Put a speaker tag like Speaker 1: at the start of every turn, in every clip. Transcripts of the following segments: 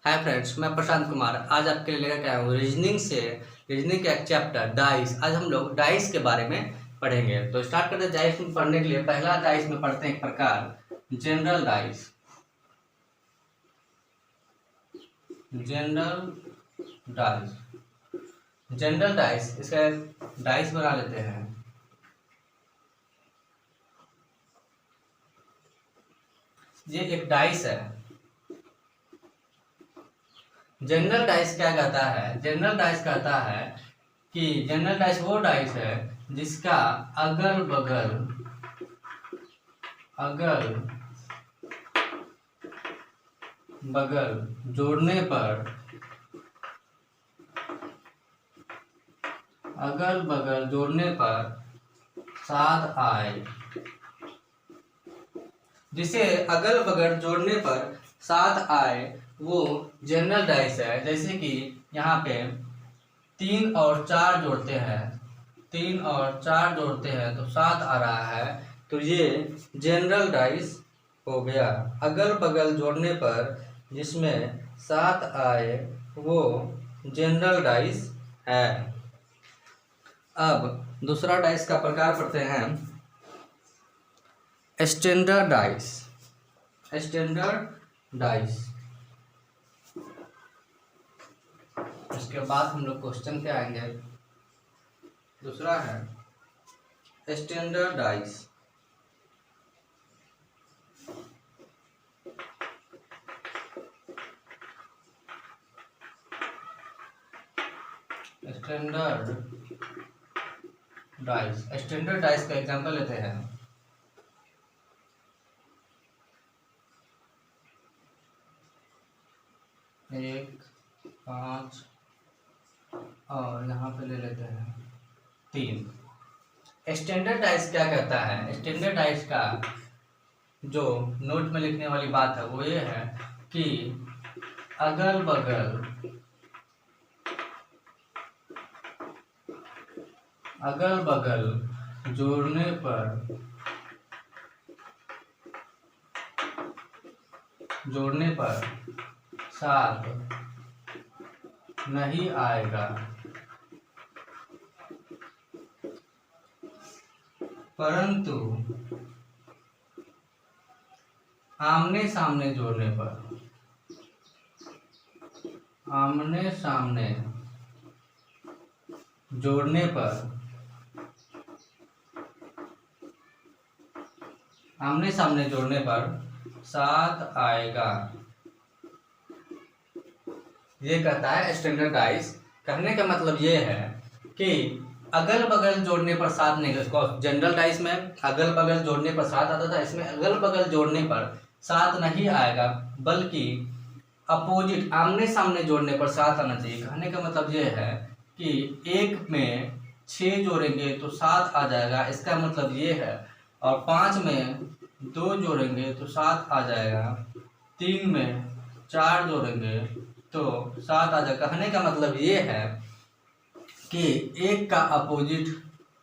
Speaker 1: Hi friends, मैं प्रशांत कुमार आज आपके लिए लेकर के आया हूँ रीजनिंग का एक चैप्टर डाइस। आज हम लोग डाइस के बारे में पढ़ेंगे। तो स्टार्ट करते हैं डाइस में पढ़ने के लिए। पहला डाइस में पढ़ते हैं एक प्रकार जनरल डाइस। जनरल डाइस इसका डाइस बना लेते हैं। ये एक डाइस है। जनरल डाइस क्या कहता है? जनरल डाइस कहता है कि जनरल डाइस वो डाइस है जिसका अगल बगल जोड़ने पर सात आए। जिसे अगल बगल जोड़ने पर सात आए वो जनरल डाइस है। जैसे कि यहाँ पे 3 और 4 जोड़ते हैं तो 7 आ रहा है, तो ये जनरल डाइस हो गया। अगल बगल जोड़ने पर जिसमें 7 आए वो जनरल डाइस है। अब दूसरा डाइस का प्रकार पढ़ते हैं स्टैंडर्ड डाइस। इसके बाद हम लोग क्वेश्चन पे आएंगे। दूसरा है स्टैंडर्ड डाइस। स्टैंडर्ड डाइस का एग्जांपल लेते हैं। 1, 5 और यहाँ पे ले लेते हैं 3। स्टैंडर्ड डाइस क्या कहता है? स्टैंडर्ड डाइस का जो नोट में लिखने वाली बात है वो ये है कि अगल बगल जोड़ने पर 7 नहीं आएगा, परंतु आमने सामने जोड़ने पर 7 आएगा। ये कहता है स्टैंडर्ड डाइस। कहने का मतलब ये है कि अगल बगल जोड़ने पर 7 नहीं। जनरल डाइस में अगल बगल जोड़ने पर 7 आता था, इसमें अगल बगल जोड़ने पर 7 नहीं आएगा, बल्कि अपोजिट आमने सामने जोड़ने पर 7 आना चाहिए। कहने का मतलब ये है कि 1 में 6 जोड़ेंगे तो 7 आ जाएगा, इसका मतलब ये है। और 5 में 2 जोड़ेंगे तो 7 आ जाएगा। 3 में 4 जोड़ेंगे तो 7 आ जाएगा। कहने का मतलब ये है कि 1 का अपोजिट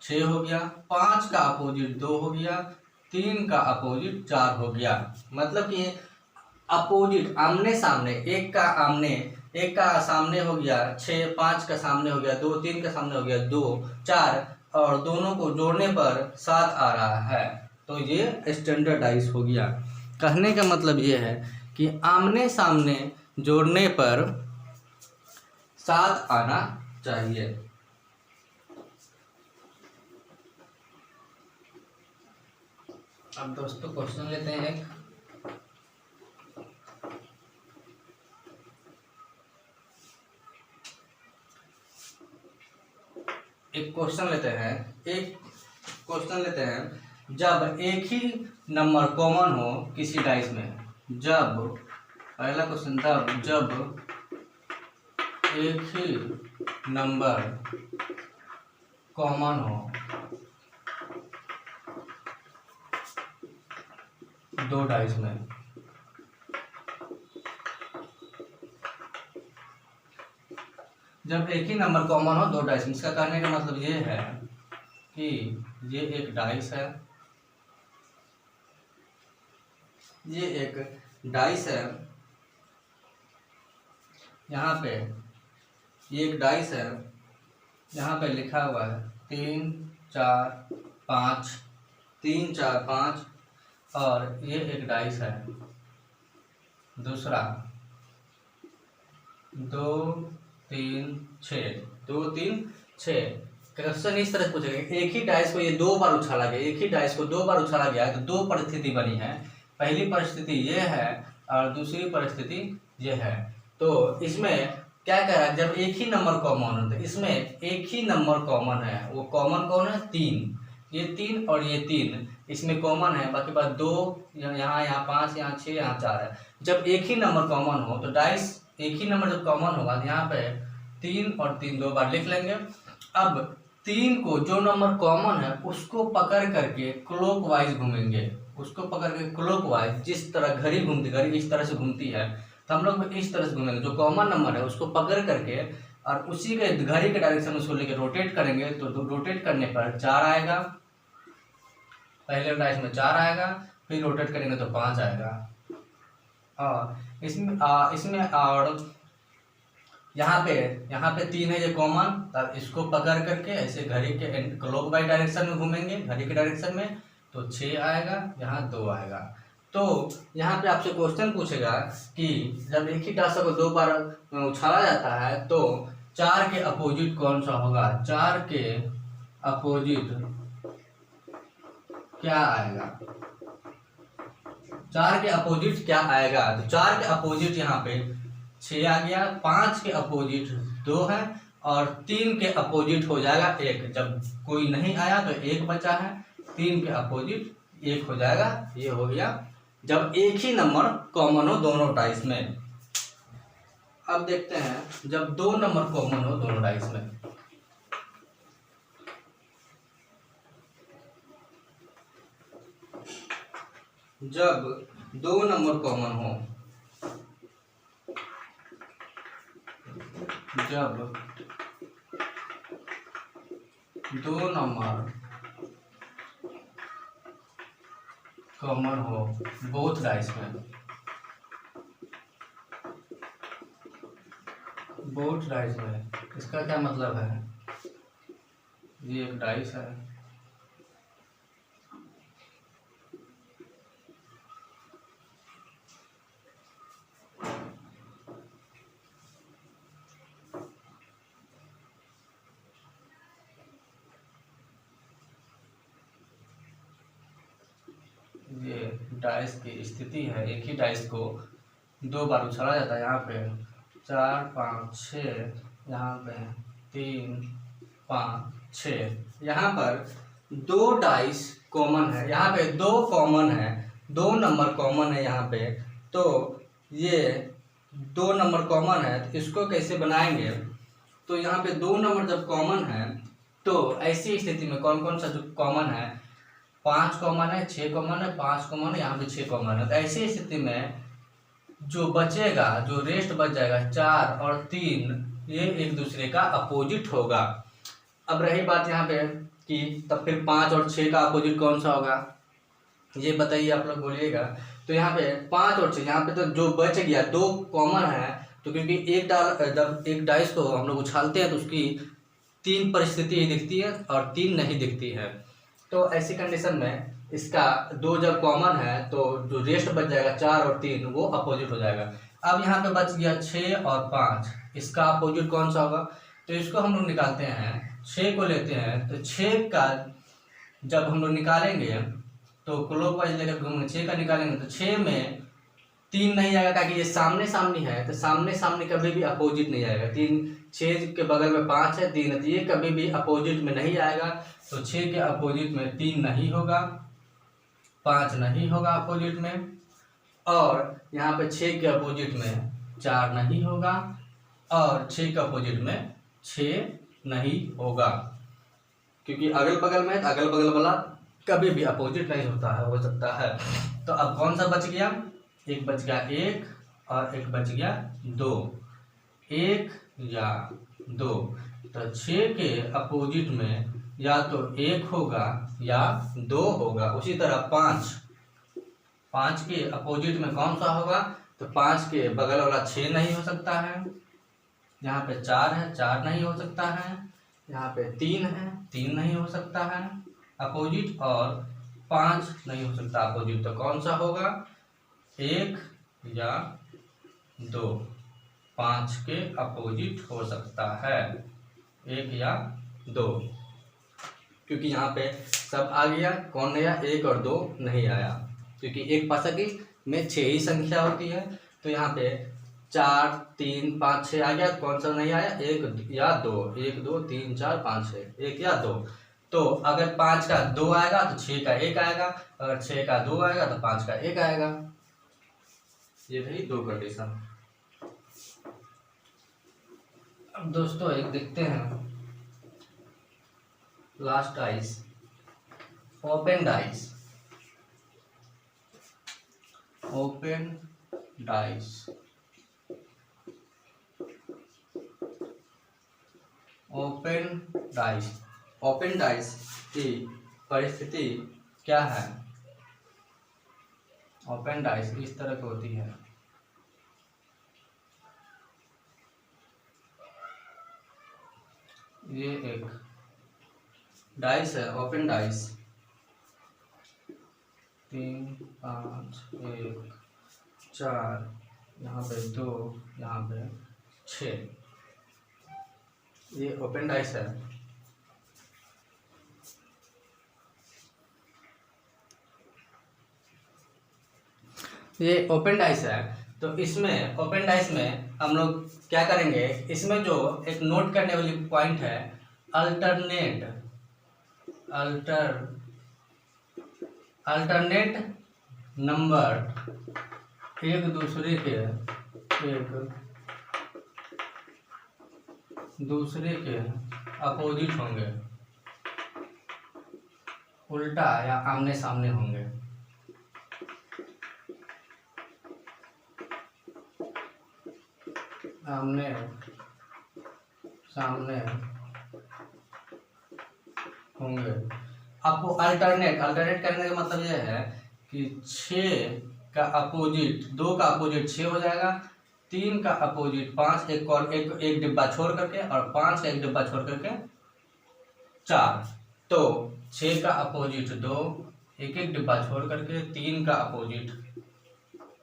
Speaker 1: 6 हो गया, 5 का अपोजिट 2 हो गया, 3 का अपोजिट 4 हो गया। मतलब कि अपोजिट आमने सामने, 1 का सामने हो गया 6, 5 का सामने हो गया 2, 3 का सामने हो गया 2, 4 और दोनों को जोड़ने पर 7 आ रहा है, तो ये स्टैंडर्ड डाइस हो गया। कहने का मतलब ये है कि आमने सामने जोड़ने पर 7 आना चाहिए। अब दोस्तों क्वेश्चन लेते हैं। एक क्वेश्चन लेते हैं। जब एक ही नंबर कॉमन हो किसी डाइस में, पहला क्वेश्चन जब एक ही नंबर कॉमन हो दो डाइस में, जब एक ही नंबर कॉमन हो 2 डाइस में, इसका कहने का मतलब ये है कि ये एक डाइस है, ये एक डाइस है यहाँ पे ये एक डाइस है, यहाँ पे लिखा हुआ है 3 4 5, 3 4 5, और ये एक डाइस है दूसरा 2 3 6, 2 3 6। क्वेश्चन इस तरह से पूछेगा, एक ही डाइस को ये 2 बार उछाला गया, एक ही डाइस को 2 बार उछाला गया है तो 2 परिस्थिति बनी है। पहली परिस्थिति ये है और दूसरी परिस्थिति ये है। तो इसमें क्या कह रहा है, जब एक ही नंबर कॉमन है तो इसमें एक ही नंबर कॉमन है, वो कॉमन कौन है 3, ये 3 और ये 3 इसमें कॉमन है, बाकी बात 2 यहाँ 5 यहाँ 6 यहाँ 4 है। जब एक ही नंबर कॉमन हो तो डाइस एक ही नंबर जब कॉमन होगा तो यहाँ पे 3 और 3 2 बार लिख लेंगे। अब 3 को जो नंबर कॉमन है उसको पकड़ करके क्लॉकवाइज घूमेंगे, उसको पकड़ के क्लॉकवाइज, जिस तरह घड़ी घूमती, घड़ी इस तरह से घूमती है तो हम लोग इस तरह से घूमेंगे। जो कॉमन नंबर है उसको पकड़ करके और उसी के घड़ी के डायरेक्शन में उसको लेकर रोटेट करेंगे तो रोटेट करने पर 4 आएगा, पहले डाइस में 4 आएगा, फिर रोटेट करेंगे तो 5 आएगा। और इसमें और यहाँ पे 3 है ये कॉमन, तब इसको पकड़ करके ऐसे घड़ी के क्लॉकवाइज डायरेक्शन में घूमेंगे, घड़ी के डायरेक्शन में, तो 6 आएगा, यहाँ 2 आएगा। तो यहाँ पे आपसे क्वेश्चन पूछेगा कि जब एक ही टास्क को 2 बार उछाला जाता है तो 4 के अपोजिट कौन सा होगा, 4 के अपोजिट क्या आएगा, 4 के अपोजिट क्या आएगा। तो 4 के अपोजिट यहाँ पे 6 आ गया, 5 के अपोजिट 2 है और 3 के अपोजिट हो जाएगा 1। जब कोई नहीं आया तो 1 बचा है, 3 के अपोजिट 1 हो जाएगा। ये हो गया जब एक ही नंबर कॉमन हो दोनों डाइस में। अब देखते हैं जब 2 नंबर कॉमन हो दोनों डाइस में। जब 2 नंबर कॉमन हो, जब 2 नंबर कॉमन हो बोथ डाइस में, बोथ डाइस में, इसका क्या मतलब है, ये एक डाइस है, ये डाइस की स्थिति है। एक ही डाइस को 2 बार उछाला जाता है, यहाँ पे 4 5 6, यहाँ पे 3 5 6। यहाँ पर 2 डाइस कॉमन है, यहाँ पे 2 कॉमन है, 2 नंबर कॉमन है यहाँ पे। तो ये 2 नंबर कॉमन है तो इसको कैसे बनाएंगे, तो यहाँ पे 2 नंबर जब कॉमन है तो ऐसी स्थिति में कौन कौन सा जो कॉमन है, 5 कॉमन है, 6 कॉमन है, 5 कॉमन है, यहाँ पे 6 कॉमन है। तो ऐसी स्थिति में जो बचेगा, जो रेस्ट बच जाएगा 4 और 3, ये एक दूसरे का अपोजिट होगा। अब रही बात यहाँ पे कि तब फिर 5 और 6 का अपोजिट कौन सा होगा, ये बताइए आप लोग बोलिएगा। तो यहाँ पे 5 और 6, यहाँ पे तो जो बच गया 2 कॉमन है, तो क्योंकि जब एक डाइस को हम लोग उछालते हैं तो उसकी 3 परिस्थिति दिखती है और 3 नहीं दिखती है। तो ऐसी कंडीशन में इसका 2 जब कॉमन है तो जो रेस्ट बच जाएगा 4 और 3 वो अपोजिट हो जाएगा। अब यहाँ पे बच गया 6 और 5, इसका अपोजिट कौन सा होगा, तो इसको हम लोग निकालते हैं, 6 को लेते हैं तो 6 का जब हम लोग निकालेंगे तो क्लॉकवाइज लेकर घूमेंगे, 6 का निकालेंगे तो 6 में 3 नहीं आएगा, क्योंकि ये सामने सामने है तो सामने सामने कभी भी अपोजिट नहीं आएगा। 6 के बगल में 5 है, 3 है, तो ये कभी भी अपोजिट में नहीं आएगा। तो 6 के अपोजिट में 3 नहीं होगा, 5 नहीं होगा अपोजिट में, और यहाँ पे 6 के अपोजिट में 4 नहीं होगा, और 6 के अपोजिट में 6 नहीं होगा, क्योंकि अगल बगल में अगल बगल वाला कभी भी अपोजिट नहीं होता है, हो सकता है। तो अब कौन सा बच गया, एक बच गया 1 और एक बच गया 2, 1 या 2। तो 6 के अपोजिट में या तो 1 होगा या 2 होगा। उसी तरह 5 के अपोजिट में कौन सा होगा, तो 5 के बगल वाला 6 नहीं हो सकता है, यहाँ पे 4 है, 4 नहीं हो सकता है। यहाँ पे 3 है, 3 नहीं हो सकता है अपोजिट, और 5 नहीं हो सकता अपोजिट। तो कौन सा होगा? 1 या 2। 5 के अपोजिट हो सकता है 1 या 2, क्योंकि यहाँ पे सब आ गया। कौन आया? 1 और 2 नहीं आया, क्योंकि एक पासकी में 6 ही संख्या होती है। तो यहाँ पे 4, 3, 5, 6 आ गया। कौन सा नहीं आया? 1 या 2। 1, 2, 3, 4, 5, 6, 1 या 2। तो अगर 5 का 2 आएगा तो 6 का 1 आएगा, अगर 6 का 2 आएगा तो 5 का 1 आएगा। ये रही 2 कंडीशन। अब दोस्तों एक देखते हैं last dice, open dice. Open dice, open dice, open dice की परिस्थिति क्या है? ओपन डाइस इस तरह की होती है। ये एक डाइस है, ओपन डाइस। 3, 5, 1, 4, यहाँ पे 2, यहाँ पे 6। ये ओपन डाइस है। ये ओपन डाइस है। तो इसमें ओपन डाइस में हम लोग क्या करेंगे? इसमें जो एक नोट करने वाली पॉइंट है, अल्टरनेट नंबर एक दूसरे के अपोजिट होंगे, उल्टा या आमने सामने होंगे। आमने सामने होंगे। आपको अल्टरनेट करने का मतलब यह है कि 6 का अपोजिट 2 का अपोजिट 6 हो जाएगा, 3 का अपोजिट 5, एक डिब्बा छोड़ करके, और 5 का एक डिब्बा छोड़ करके 4। तो 6 का अपोजिट 2, एक डिब्बा छोड़ करके, 3 का अपोजिट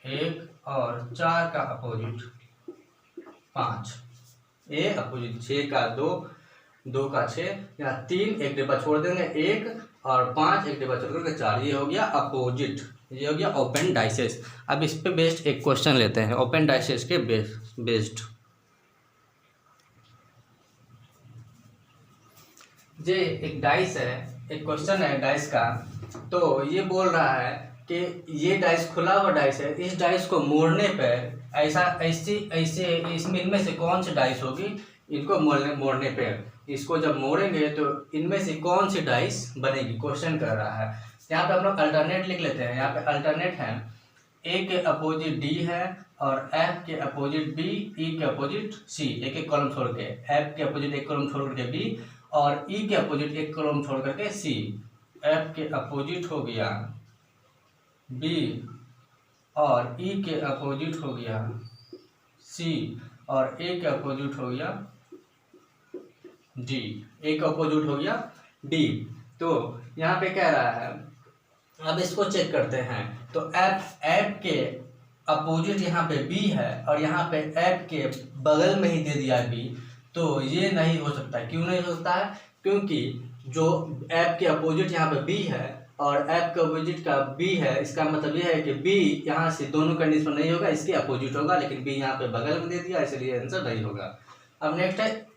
Speaker 1: 1 और 4 का अपोजिट 5। ये अपोजिट 6 का 2, 2 का 6, या 3 एक डिब्बा छोड़ देंगे 1 और 5 एक डिब्बा छोड़ करके 4। ये हो गया अपोजिट, ये हो गया ओपन डाइसेस। अब इस पे बेस्ड एक क्वेश्चन लेते हैं, ओपन डाइसेस के बेस्ड। ये एक डाइस है, एक क्वेश्चन है डाइस का। तो ये बोल रहा है कि ये डाइस खुला हुआ डाइस है, इस डाइस को मोड़ने पर ऐसे इसमें इनमें से कौन सी डाइस होगी? इनको मोड़ने पर, इसको जब मोड़ेंगे तो इनमें से कौन सी डाइस बनेगी, क्वेश्चन कर रहा है। यहाँ पे हम लोग अल्टरनेट लिख लेते हैं। यहाँ पे अल्टरनेट है, ए के अपोजिट डी है, और एफ के अपोजिट बी, ई के अपोजिट सी, एक कॉलम छोड़ के। एफ के अपोजिट एक कॉलम छोड़ करके बी, और ई के अपोजिट एक कॉलम छोड़ करके सी। एफ के अपोजिट हो गया बी, और ई के अपोजिट हो गया सी, और ए के अपोजिट हो गया डी। ए का अपोजिट हो गया डी। तो यहाँ पे कह रहा है, अब इसको चेक करते हैं। तो एफ के अपोजिट यहाँ पे बी है, और यहाँ पे एफ के बगल में ही दे दिया बी। तो ये नहीं हो सकता। क्यों नहीं हो सकता है? क्योंकि जो एफ के अपोजिट यहाँ पे बी है और एफ के अपोजिट का बी है, इसका मतलब ये है कि बी यहाँ से दोनों कंडीशन नहीं होगा, इसके अपोजिट होगा, लेकिन बी यहाँ पे बगल में दे दिया, इसलिए आंसर नहीं होगा। अब नेक्स्ट है,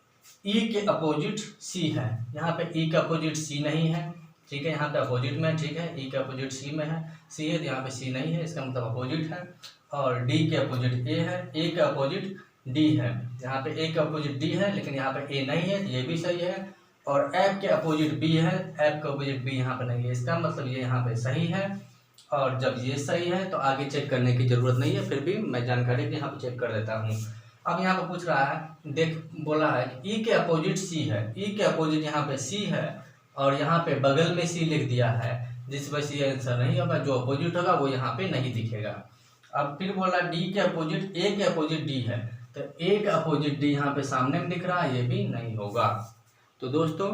Speaker 1: ई के अपोजिट सी है। यहाँ पे ई का अपोजिट सी नहीं है, ठीक है, यहाँ पे अपोजिट में, ठीक है, ई के अपोजिट सी में है, सी है तो यहाँ पे सी नहीं है, इसका मतलब अपोजिट है। और डी के अपोजिट ए है, ए के अपोजिट डी है, यहाँ पे ए के अपोजिट डी है, लेकिन यहाँ पे ए नहीं है, तो ये भी सही है। और एफ के अपोजिट बी है, एफ के अपोजिट बी यहाँ पे नहीं है, इसका मतलब ये यहाँ पे सही है। और जब ये सही है तो आगे चेक करने की जरूरत नहीं है, फिर भी मैं जानकारी यहाँ पे चेक कर देता हूँ। अब यहाँ पे पूछ रहा है, बोला है कि ई के अपोजिट सी है, ई के अपोजिट यहाँ पे सी है, और यहाँ पे बगल में सी लिख दिया है, जिस वजह से ये आंसर नहीं होगा। जो अपोजिट होगा वो यहाँ पे नहीं दिखेगा। अब फिर बोला डी के अपोजिट, ए के अपोजिट डी है, तो एक अपोजिट डी यहाँ पे सामने में दिख रहा है, ये भी नहीं होगा। तो दोस्तों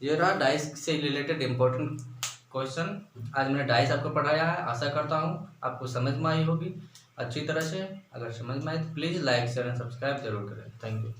Speaker 1: ये रहा डाइस से रिलेटेड इम्पोर्टेंट क्वेश्चन। आज मैंने डाइस आपको पढ़ाया है, आशा करता हूँ आपको समझ में आई होगी अच्छी तरह से। अगर समझ में आए तो please like share and subscribe जरूर करें। Thank you.